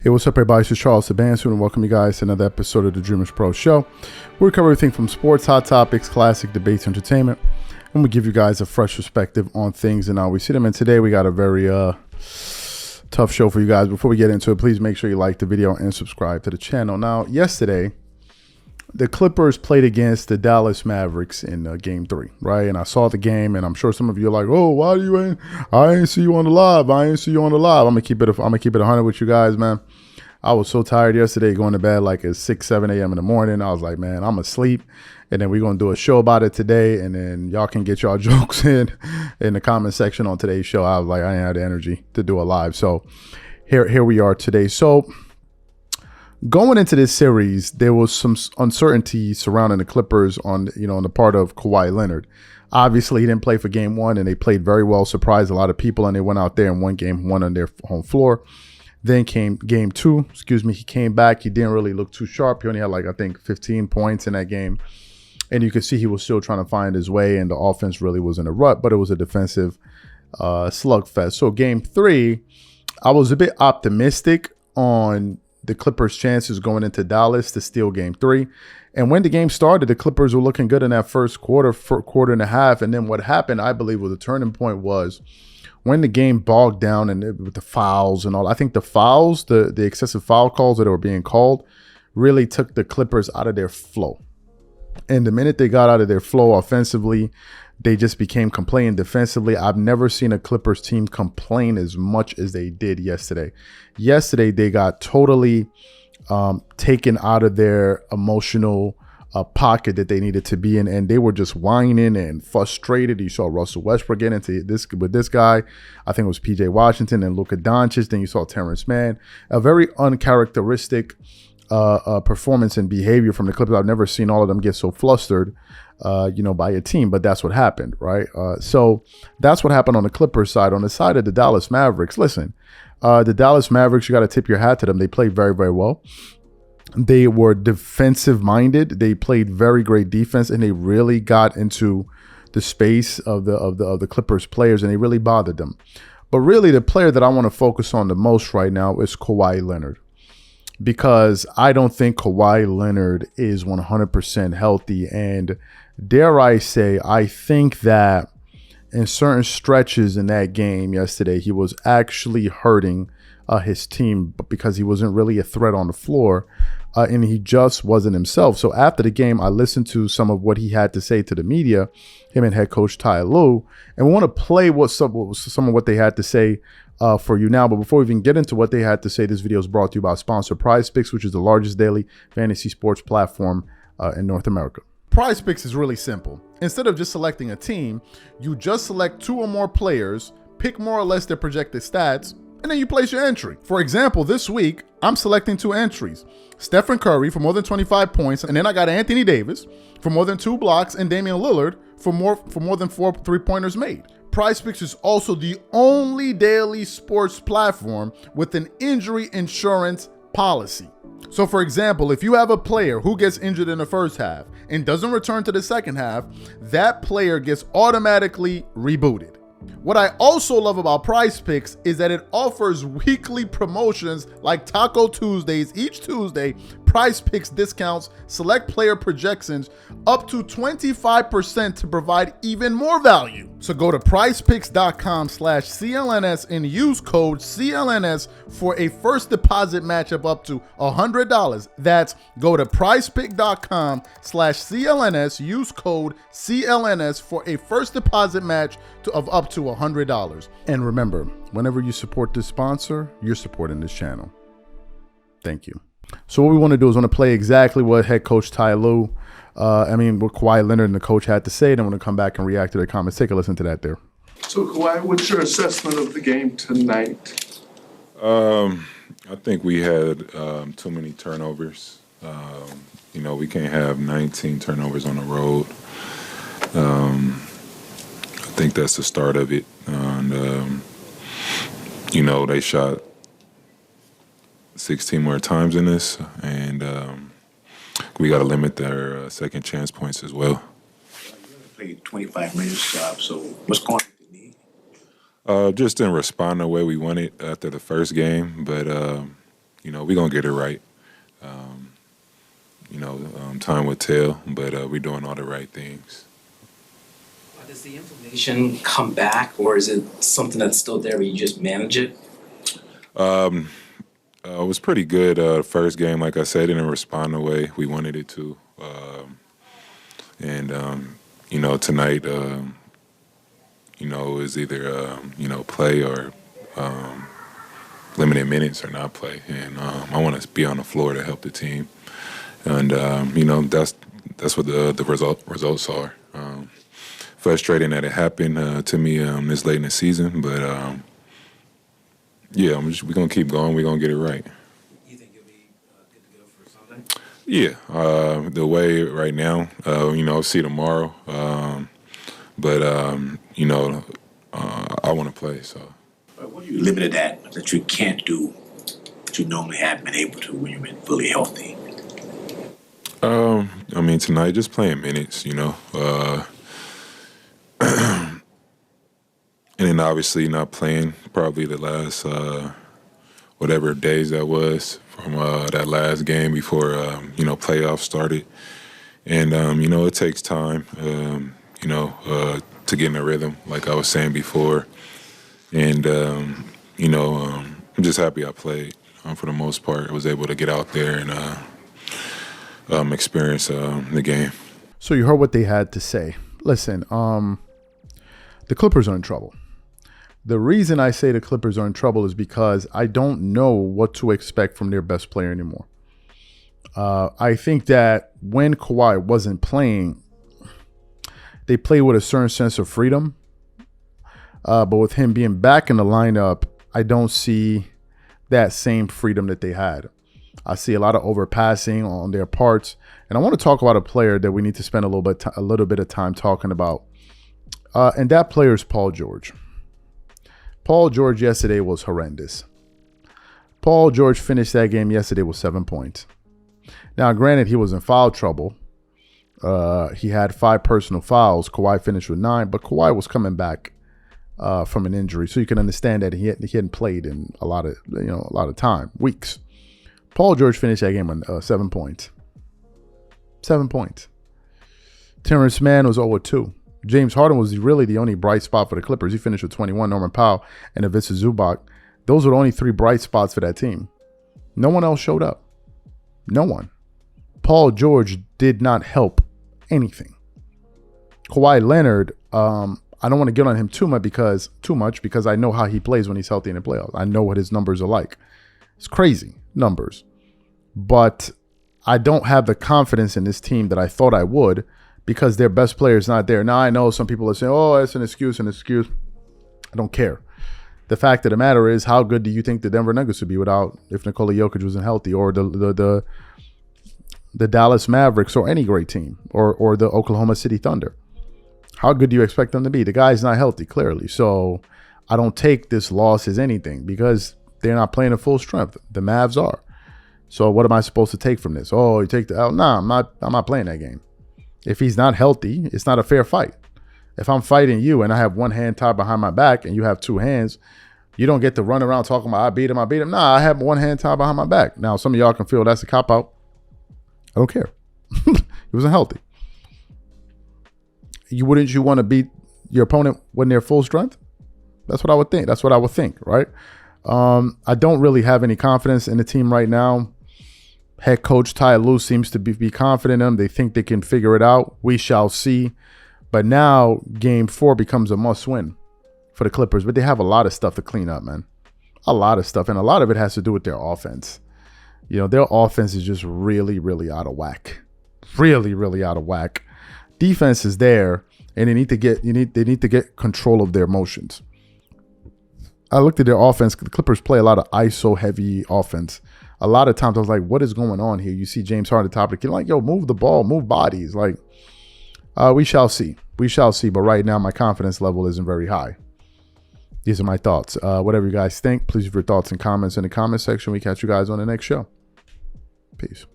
Hey, what's up, everybody? This is Charles Sabansu, and welcome you guys to another episode of the DREAMERSPRO show. We cover everything from sports, hot topics, classic debates, entertainment, and we give you guys a fresh perspective on things and how we see them. And today we got a very tough show for you guys. Before we get into it, please make sure you like the video and subscribe to the channel. Now, yesterday, the Clippers played against the Dallas Mavericks in Game 3, right? And I saw the game, and I'm sure some of you are like, "Oh, why do you ain't? I ain't see you on the live. I ain't see you on the live." I'm gonna keep it 100 with you guys, man. I was so tired yesterday, going to bed like at 6, 7 a.m. in the morning. I was like, man, I'm asleep. And then we're going to do a show about it today. And then y'all can get y'all jokes in the comment section on today's show. I was like, I didn't have the energy to do a live. So here we are today. So going into this series, there was some uncertainty surrounding the Clippers on the part of Kawhi Leonard. Obviously, he didn't play for Game 1, and they played very well, surprised a lot of people, and they went out there and won Game 1 on their home floor. Then came Game 2, he came back. He didn't really look too sharp. He only had, I think 15 points in that game. And you could see he was still trying to find his way, and the offense really was in a rut, but it was a defensive slugfest. So Game 3, I was a bit optimistic on the Clippers' chances going into Dallas to steal Game 3. And when the game started, the Clippers were looking good in that first quarter and a half. And then what happened, I believe, was a turning point was when the game bogged down and with the fouls and all. I think the fouls, the excessive foul calls that were being called really took the Clippers out of their flow. And the minute they got out of their flow offensively, they just became complaining defensively. I've never seen a Clippers team complain as much as they did yesterday. Yesterday, they got totally taken out of their emotional pocket that they needed to be in, and they were just whining and frustrated. You saw Russell Westbrook get into this with this guy. I think it was PJ Washington and Luka Doncic. Then you saw Terrence Mann. A very uncharacteristic performance and behavior from the Clippers. I've never seen all of them get so flustered, by a team, but that's what happened, right? So that's what happened on the Clippers side. On the side of the Dallas Mavericks, listen, the Dallas Mavericks, you got to tip your hat to them. They played very, very well. They were defensive minded. They played very great defense, and they really got into the space of the Clippers players, and they really bothered them. But really, the player that I want to focus on the most right now is Kawhi Leonard, because I don't think Kawhi Leonard is 100% healthy. And dare I say, I think that in certain stretches in that game yesterday, he was actually hurting his team because he wasn't really a threat on the floor. And he just wasn't himself. So after the game, I listened to some of what he had to say to the media, him and head coach Ty Lue. And we want to play some of what they had to say for you now. But before we even get into what they had to say, this video is brought to you by sponsor PrizePicks, which is the largest daily fantasy sports platform in North America. PrizePicks is really simple. Instead of just selecting a team, you just select 2 or more players, pick more or less their projected stats, and then you place your entry. For example, this week, I'm selecting 2 entries. Stephen Curry for more than 25 points, and then I got Anthony Davis for more than 2 blocks, and Damian Lillard for more than 4 3-pointers made. PrizePicks is also the only daily sports platform with an injury insurance policy. So for example, if you have a player who gets injured in the first half and doesn't return to the second half, that player gets automatically rebooted. What I also love about PrizePicks is that it offers weekly promotions like Taco Tuesdays. Each Tuesday, PrizePicks discounts select player projections up to 25% to provide even more value. So go to prizepicks.com/CLNS and use code CLNS for a first deposit match of up to $100. That's go to prizepicks.com/CLNS, use code CLNS for a first deposit match of up to $100. And remember, whenever you support this sponsor, you're supporting this channel. Thank you. So what we want to do is want to play exactly what head coach Ty Lue, what Kawhi Leonard and the coach had to say. Then we're going to come back and react to their comments. Take a listen to that there. So Kawhi, what's your assessment of the game tonight? I think we had too many turnovers. We can't have 19 turnovers on the road. I think that's the start of it. And, they shot 16 more times in this, and we got to limit their second chance points as well. Played 25 minutes job, so what's going on with the knee? Just didn't respond the way we wanted after the first game, but we're going to get it right. Time will tell, but we're doing all the right things. Does the inflammation come back, or is it something that's still there where you just manage it? It was pretty good. First game, like I said, didn't respond the way we wanted it to. Tonight, it was either, play or limited minutes or not play. And I want to be on the floor to help the team. And, that's what the results are. Frustrating that it happened to me this late in the season, but we're going to keep going. We're going to get it right. You think you'll be good to go for Sunday? Yeah, the way right now, I'll see tomorrow. I want to play, so. What are you limited at that you can't do what you normally have been able to when you've been fully healthy? Tonight, just playing minutes, and then obviously not playing probably the last whatever days that was from that last game before playoffs started. And it takes time to get in a rhythm, like I was saying before. And I'm just happy I played for the most part. I was able to get out there and experience the game. So you heard what they had to say. Listen, the Clippers are in trouble. The reason I say the Clippers are in trouble is because I don't know what to expect from their best player anymore. I think that when Kawhi wasn't playing, they played with a certain sense of freedom. But with him being back in the lineup, I don't see that same freedom that they had. I see a lot of overpassing on their parts. And I want to talk about a player that we need to spend a little bit of time talking about. And that player is Paul George. Paul George yesterday was horrendous. Paul George finished that game yesterday with 7 points. Now, granted, he was in foul trouble. He had 5 personal fouls. Kawhi finished with 9, but Kawhi was coming back from an injury, so you can understand that he hadn't played in a lot of time, weeks. Paul George finished that game on 7 points. 7 points. Terrence Mann was 0-2. James Harden was really the only bright spot for the Clippers. He finished with 21. Norman Powell and Ivica Zubac. Those were the only 3 bright spots for that team. No one else showed up. No one. Paul George did not help anything. Kawhi Leonard, I don't want to get on him too much because I know how he plays when he's healthy in the playoffs. I know what his numbers are like. It's crazy numbers. But I don't have the confidence in this team that I thought I would because their best player is not there. Now, I know some people are saying, oh, that's an excuse. I don't care. The fact of the matter is, how good do you think the Denver Nuggets would be if Nikola Jokic wasn't healthy, or the Dallas Mavericks, or any great team, or the Oklahoma City Thunder? How good do you expect them to be? The guy's not healthy, clearly. So I don't take this loss as anything because they're not playing at full strength. The Mavs are. So what am I supposed to take from this? Oh, you take the L? Nah, I'm not playing that game. If he's not healthy, it's not a fair fight. If I'm fighting you and I have one hand tied behind my back and you have 2 hands, you don't get to run around talking about I beat him. Nah, I have one hand tied behind my back. Now, some of y'all can feel that's a cop-out. I don't care. He wasn't healthy. Wouldn't you want to beat your opponent when they're full strength? That's what I would think. That's what I would think, right? I don't really have any confidence in the team right now. Head coach Ty Lue seems to be confident in them. They think they can figure it out. We shall see. But now game 4 becomes a must-win for the Clippers. But they have a lot of stuff to clean up, man. A lot of stuff. And a lot of it has to do with their offense. Their offense is just really, really out of whack. Really, really out of whack. Defense is there, and they need to get control of their motions. I looked at their offense. The Clippers play a lot of ISO-heavy offense. A lot of times I was like, what is going on here? You see James Harden at the top of the key, like, yo, move the ball, move bodies. Like, we shall see. We shall see. But right now, my confidence level isn't very high. These are my thoughts. Whatever you guys think, please leave your thoughts and comments in the comment section. We catch you guys on the next show. Peace.